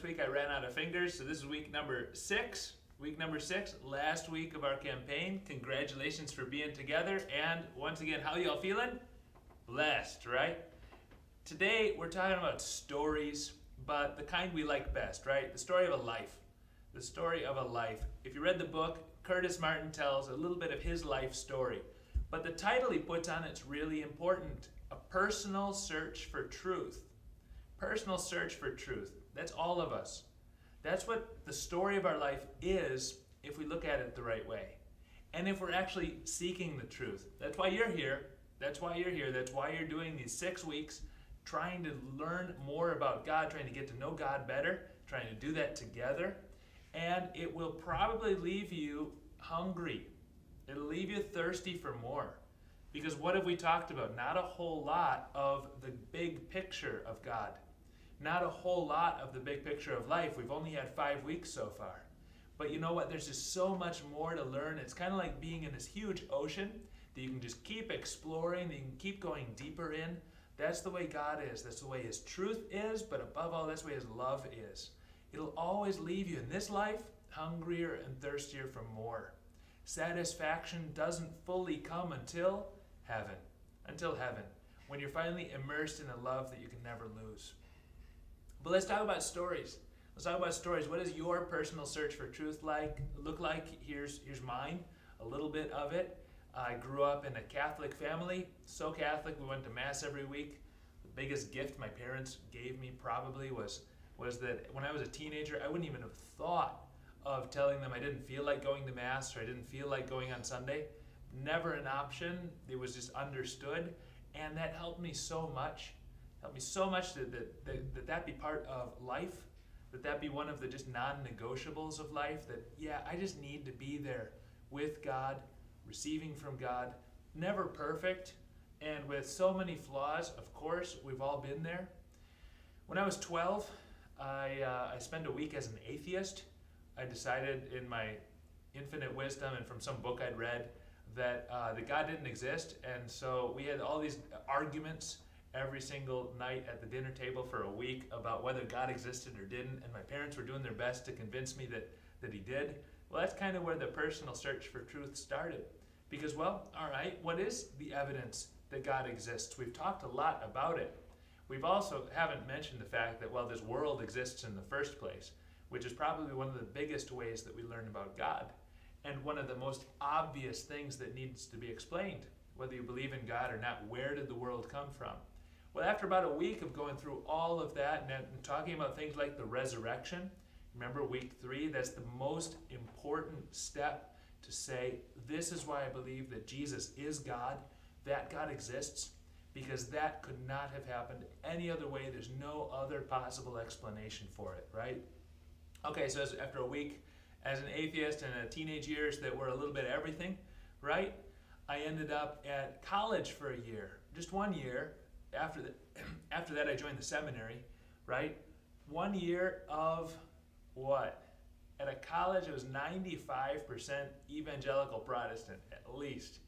week I ran out of fingers, so this is week number 6. Week number 6, last week of our campaign. Congratulations for being together. And once again, how y'all feeling? Blessed, right? Today we're talking about stories, but the kind we like best, right? The story of a life. The story of a life. If you read the book, Curtis Martin tells a little bit of his life story. But the title he puts on it's really important. A personal search for truth. Personal search for truth. That's all of us. That's what the story of our life is if we look at it the right way. And if we're actually seeking the truth. That's why you're here. That's why you're here. That's why you're doing these 6 weeks, trying to learn more about God, trying to get to know God better, trying to do that together. And it will probably leave you hungry. It'll leave you thirsty for more. Because what have we talked about? Not a whole lot of the big picture of God. Not a whole lot of the big picture of life. We've only had 5 weeks so far. But you know what? There's just so much more to learn. It's kind of like being in this huge ocean that you can just keep exploring, that you can keep going deeper in. That's the way God is. That's the way His truth is, but above all, that's the way His love is. It'll always leave you in this life hungrier and thirstier for more. Satisfaction doesn't fully come until heaven. Until heaven. When you're finally immersed in a love that you can never lose. But let's talk about stories. Let's talk about stories. What does your personal search for truth look like? Here's mine, a little bit of it. I grew up in a Catholic family, so Catholic we went to Mass every week. The biggest gift my parents gave me probably was that when I was a teenager, I wouldn't even have thought of telling them I didn't feel like going to Mass or I didn't feel like going on Sunday. Never an option. It was just understood, and that helped me so much. Help me so much that be part of life, that be one of the just non-negotiables of life, that, yeah, I just need to be there with God, receiving from God, never perfect, and with so many flaws. Of course, we've all been there. When I was 12, I spent a week as an atheist. I decided in my infinite wisdom and from some book I'd read that God didn't exist, and so we had all these arguments every single night at the dinner table for a week about whether God existed or didn't, and my parents were doing their best to convince me that He did. Well, that's kind of where the personal search for truth started. Because, well, all right, what is the evidence that God exists? We've talked a lot about it. We've also haven't mentioned the fact that, well, this world exists in the first place, which is probably one of the biggest ways that we learn about God, and one of the most obvious things that needs to be explained, whether you believe in God or not. Where did the world come from? Well, after about a week of going through all of that and talking about things like the resurrection, remember week 3, that's the most important step to say, this is why I believe that Jesus is God, that God exists, because that could not have happened any other way. There's no other possible explanation for it, right? Okay, so after a week as an atheist and teenage years that were a little bit of everything, right? I ended up at college for a year, just 1 year. After that, I joined the seminary, right? 1 year of what? At a college, it was 95% evangelical Protestant, at least.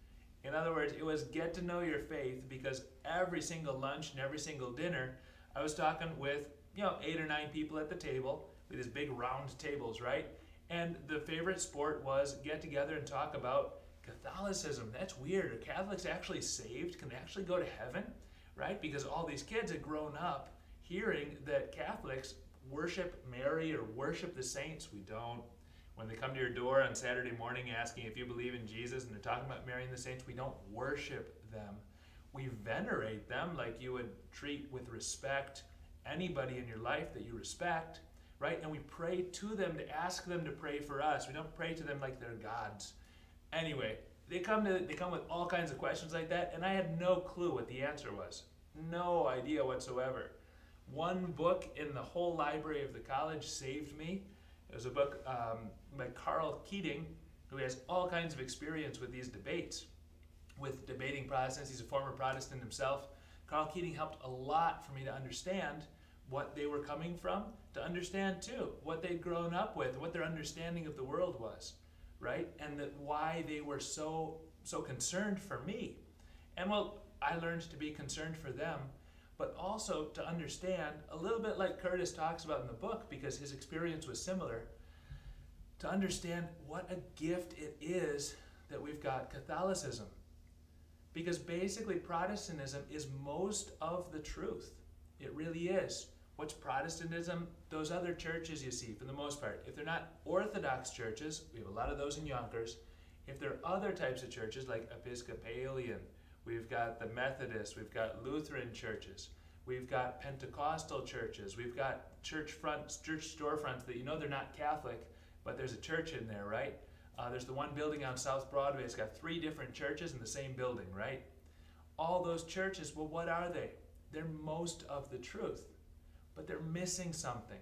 In other words, it was get to know your faith, because every single lunch and every single dinner, I was talking with 8 or 9 people at the table, with these big round tables, right? And the favorite sport was get together and talk about Catholicism. That's weird. Are Catholics actually saved? Can they actually go to heaven? Right? Because all these kids had grown up hearing that Catholics worship Mary or worship the saints. We don't. When they come to your door on Saturday morning asking if you believe in Jesus and they're talking about Mary and the saints, we don't worship them. We venerate them like you would treat with respect anybody in your life that you respect, right? And we pray to them to ask them to pray for us. We don't pray to them like they're gods. Anyway, they come with all kinds of questions like that, and I had no clue what the answer was. No idea whatsoever. One book in the whole library of the college saved me. It was a book by Carl Keating, who has all kinds of experience with these debates, with debating Protestants. He's a former Protestant himself. Carl Keating helped a lot for me to understand what they were coming from, to understand too what they'd grown up with, what their understanding of the world was, right? And why they were so concerned for me. And well, I learned to be concerned for them. but also to understand, a little bit like Curtis talks about in the book, because his experience was similar, to understand what a gift it is that we've got Catholicism. Because basically Protestantism is most of the truth. It really is. What's Protestantism? Those other churches you see, for the most part. If they're not Orthodox churches, we have a lot of those in Yonkers. If there are other types of churches like Episcopalian, we've got the Methodist, we've got Lutheran churches, we've got Pentecostal churches, we've got church storefronts that they're not Catholic, but there's a church in there, right? There's the one building on South Broadway. It's got 3 different churches in the same building, right? All those churches, well, what are they? They're most of the truth, but they're missing something.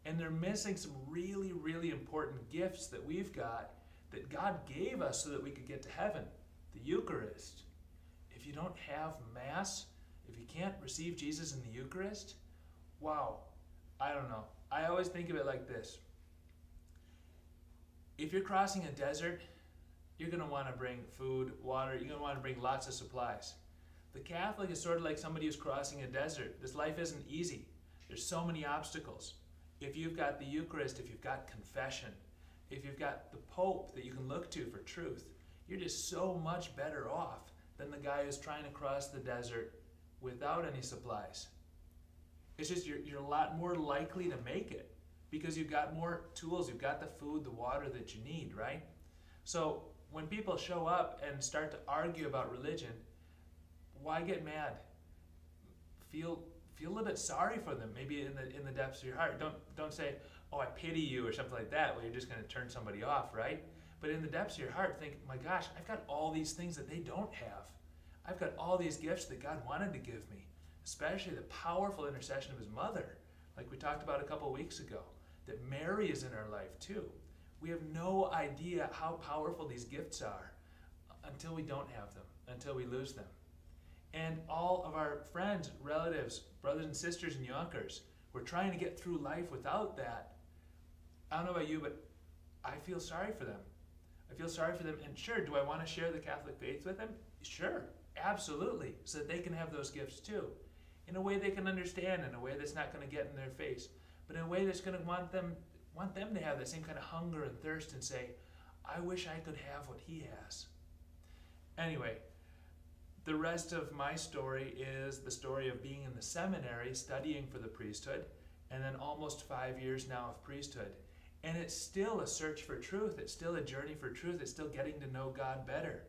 And they're missing some really, really important gifts that we've got that God gave us so that we could get to heaven. The Eucharist. If you don't have Mass, if you can't receive Jesus in the Eucharist, wow, I don't know. I always think of it like this. If you're crossing a desert, you're going to want to bring food, water, you're going to want to bring lots of supplies. The Catholic is sort of like somebody who's crossing a desert. This life isn't easy. There's so many obstacles. If you've got the Eucharist, if you've got confession, if you've got the Pope that you can look to for truth, you're just so much better off than the guy who's trying to cross the desert without any supplies. It's just you're a lot more likely to make it because you've got more tools, you've got the food, the water that you need, right? So when people show up and start to argue about religion, why get mad? Feel a little bit sorry for them, maybe in the depths of your heart. Don't say, oh, I pity you or something like that, where you're just going to turn somebody off, right? But in the depths of your heart, think, my gosh, I've got all these things that they don't have. I've got all these gifts that God wanted to give me, especially the powerful intercession of his mother, like we talked about a couple weeks ago, that Mary is in our life too. We have no idea how powerful these gifts are until we don't have them, until we lose them. And all of our friends, relatives, brothers and sisters in Yonkers, we're trying to get through life without that. I don't know about you, but I feel sorry for them. I feel sorry for them. And sure, do I want to share the Catholic faith with them? Sure, absolutely, so that they can have those gifts too. In a way they can understand, in a way that's not going to get in their face, but in a way that's going to want them to have that same kind of hunger and thirst and say, I wish I could have what he has. Anyway, the rest of my story is the story of being in the seminary, studying for the priesthood, and then almost 5 years now of priesthood. And it's still a search for truth. It's still a journey for truth. It's still getting to know God better.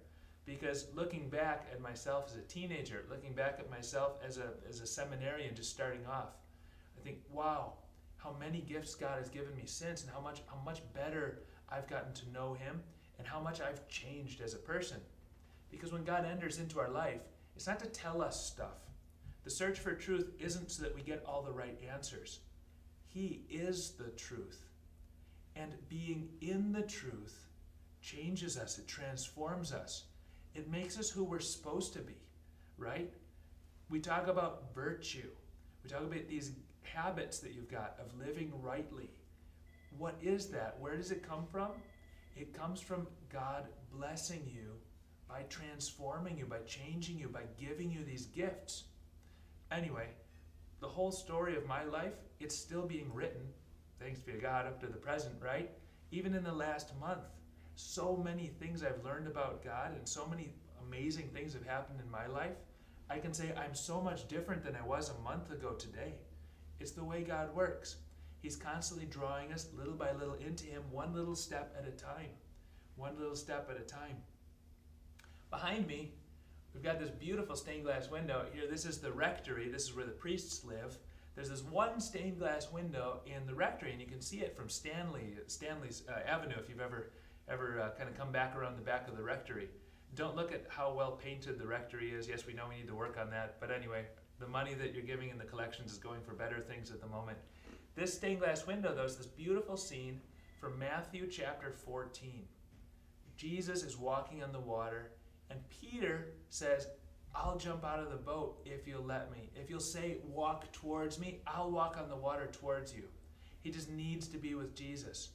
Because looking back at myself as a teenager, looking back at myself as a seminarian just starting off, I think, wow, how many gifts God has given me since, and how much better I've gotten to know him, and how much I've changed as a person. Because when God enters into our life, it's not to tell us stuff. The search for truth isn't so that we get all the right answers. He is the truth. And being in the truth changes us. It transforms us. It makes us who we're supposed to be, right? We talk about virtue. We talk about these habits that you've got of living rightly. What is that? Where does it come from? It comes from God blessing you by transforming you, by changing you, by giving you these gifts. Anyway, the whole story of my life, it's still being written, thanks be to God, up to the present, right? Even in the last month, so many things I've learned about God and so many amazing things have happened in my life. I can say I'm so much different than I was a month ago today. It's the way God works. He's constantly drawing us little by little into him, one little step at a time. One little step at a time. Behind me, we've got this beautiful stained glass window here. This is the Rectory. This is where the priests live. There's this one stained glass window in the Rectory, and you can see it from Stanley's Avenue if you've ever kind of come back around the back of the Rectory. Don't look at how well painted the Rectory is. Yes, we know we need to work on that, but anyway, the money that you're giving in the collections is going for better things at the moment. This stained glass window, though, is this beautiful scene from Matthew chapter 14. Jesus is walking on the water, and Peter says, I'll jump out of the boat if you'll let me. If you'll say, walk towards me, I'll walk on the water towards you. He just needs to be with Jesus.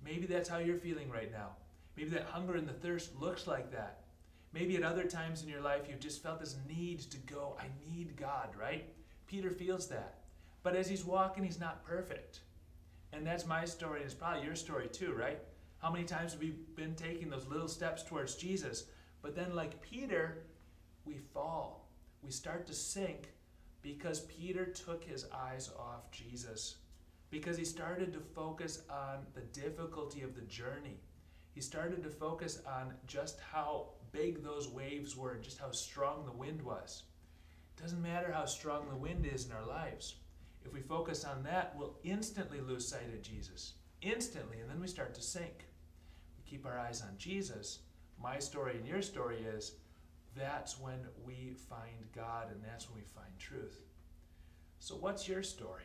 Maybe that's how you're feeling right now. Maybe that hunger and the thirst looks like that. Maybe at other times in your life you've just felt this need to go. I need God, right? Peter feels that. But as he's walking, he's not perfect. And that's my story, and it's probably your story too, right? How many times have we been taking those little steps towards Jesus, but then like Peter, we fall. We start to sink because Peter took his eyes off Jesus. Because he started to focus on the difficulty of the journey. He started to focus on just how big those waves were and just how strong the wind was. It doesn't matter how strong the wind is in our lives. If we focus on that, we'll instantly lose sight of Jesus. Instantly, and then we start to sink. We keep our eyes on Jesus. My story and your story is, that's when we find God and that's when we find truth. So what's your story?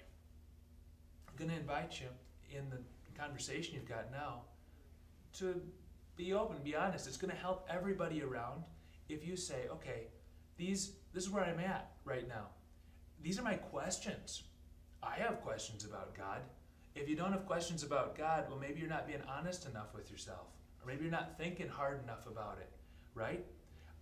I'm going to invite you in the conversation you've got now to be open, be honest. It's going to help everybody around if you say, okay, this is where I'm at right now. These are my questions. I have questions about God. If you don't have questions about God, well, maybe you're not being honest enough with yourself. Or maybe you're not thinking hard enough about it, right?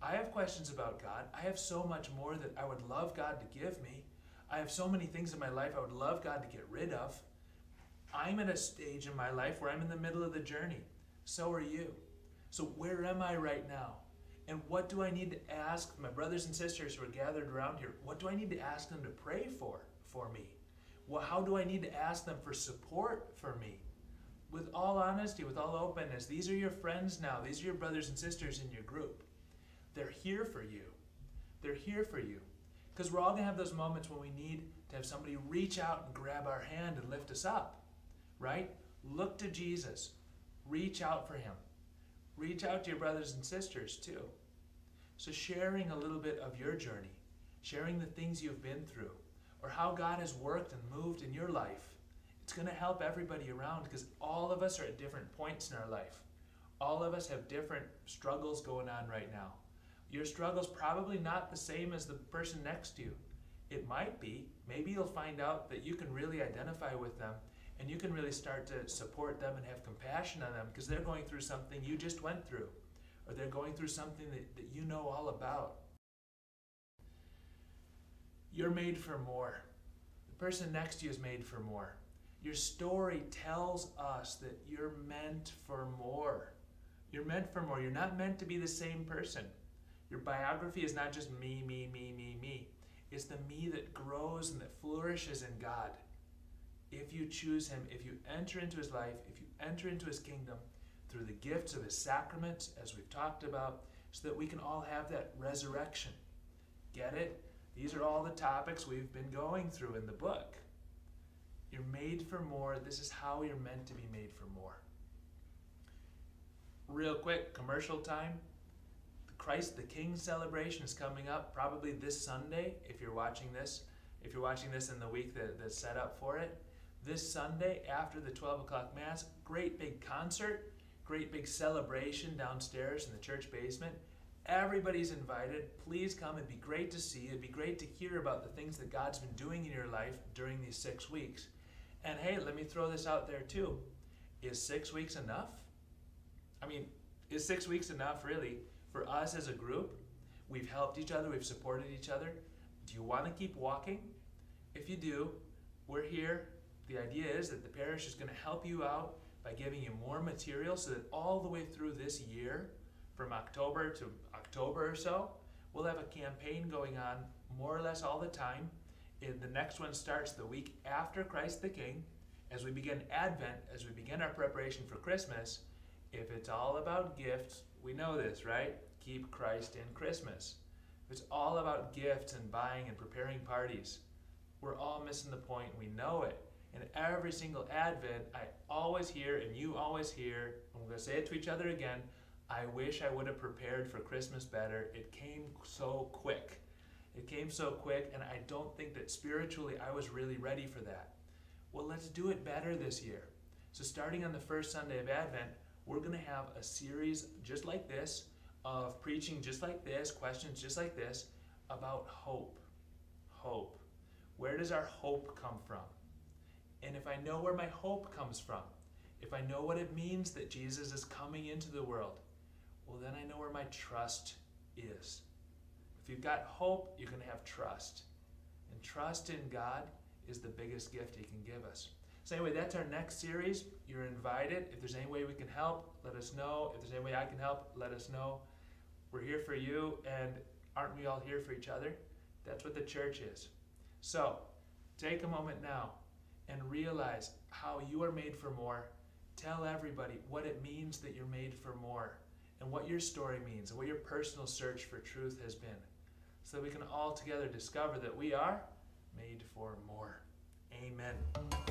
I have questions about God. I have so much more that I would love God to give me. I have so many things in my life I would love God to get rid of. I'm at a stage in my life where I'm in the middle of the journey. So are you. So where am I right now? And what do I need to ask my brothers and sisters who are gathered around here? What do I need to ask them to pray for me? Well, how do I need to ask them for support for me? With all honesty, with all openness, these are your friends now. These are your brothers and sisters in your group. They're here for you. They're here for you. Because we're all going to have those moments when we need to have somebody reach out and grab our hand and lift us up, right? Look to Jesus. Reach out for him. Reach out to your brothers and sisters too. So sharing a little bit of your journey, sharing the things you've been through, or how God has worked and moved in your life, it's going to help everybody around because all of us are at different points in our life. All of us have different struggles going on right now. Your struggle's probably not the same as the person next to you. It might be. Maybe you'll find out that you can really identify with them and you can really start to support them and have compassion on them because they're going through something you just went through, or they're going through something that you know all about. You're made for more. The person next to you is made for more. Your story tells us that you're meant for more. You're meant for more. You're not meant to be the same person. Your biography is not just me, me, me, me, me. It's the me that grows and that flourishes in God. If you choose him, if you enter into his life, if you enter into his kingdom through the gifts of his sacraments, as we've talked about, so that we can all have that resurrection. Get it? These are all the topics we've been going through in the book. You're made for more. This is how you're meant to be made for more. Real quick, commercial time. The Christ the King celebration is coming up probably this Sunday if you're watching this. If you're watching this in the week that's set up for it. This Sunday after the 12 o'clock Mass, great big concert, great big celebration downstairs in the church basement. Everybody's invited. Please come. It'd be great to see you. It'd be great to hear about the things that God's been doing in your life during these 6 weeks. And hey, let me throw this out there too. Is 6 weeks enough? I mean, is 6 weeks enough really? For us as a group, we've helped each other, we've supported each other. Do you want to keep walking? If you do, we're here. The idea is that the parish is going to help you out by giving you more material so that all the way through this year, from October to October or so, we'll have a campaign going on more or less all the time. And the next one starts the week after Christ the King. As we begin Advent, as we begin our preparation for Christmas, if it's all about gifts, we know this, right? Keep Christ in Christmas. If it's all about gifts and buying and preparing parties, we're all missing the point. We know it. And every single Advent, I always hear, and you always hear, and we're going to say it to each other again, I wish I would have prepared for Christmas better. It came so quick. It came so quick, and I don't think that spiritually I was really ready for that. Well, let's do it better this year. So starting on the first Sunday of Advent, we're going to have a series just like this, of preaching just like this, questions just like this, about hope. Hope. Where does our hope come from? And if I know where my hope comes from, if I know what it means that Jesus is coming into the world, well, then I know where my trust is. If you've got hope, you're going to have trust. And trust in God is the biggest gift He can give us. So anyway, that's our next series. You're invited. If there's any way we can help, let us know. If there's any way I can help, let us know. We're here for you, and aren't we all here for each other? That's what the church is. So, take a moment now and realize how you are made for more. Tell everybody what it means that you're made for more, and what your story means, and what your personal search for truth has been, so that we can all together discover that we are made for more. Amen.